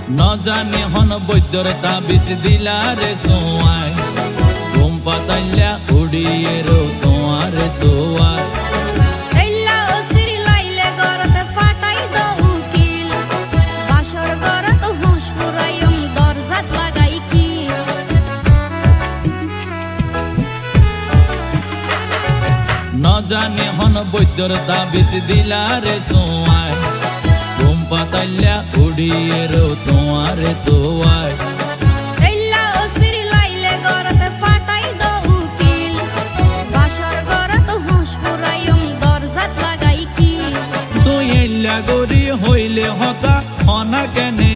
ন জানি হন বৈদ্যর তাবিজ দিলা রে সোয়াই ঘুম পাতাইলা উড়িয়ে রো তোমার দোয়ার এল্লা অস্থির লাইলে গরতে ফাটাই দো উকিল বাসর গরত হুঁশ পুরাইম দরজাত লাগাই কি ন জানি হন বৈদ্যর তাবিজ দিলা রে সোয়াই ঘুম পাতাইলা উড়িয়ে রো তোমার দোয়ার এল্লা অস্থির লাইলে গরতে ফাটাই দো উকিল বাসর গরত হুঁশ পুরাইম দরজাত লাগাই কি তুই এল্লা গরি হইলে হতা হনা কেনে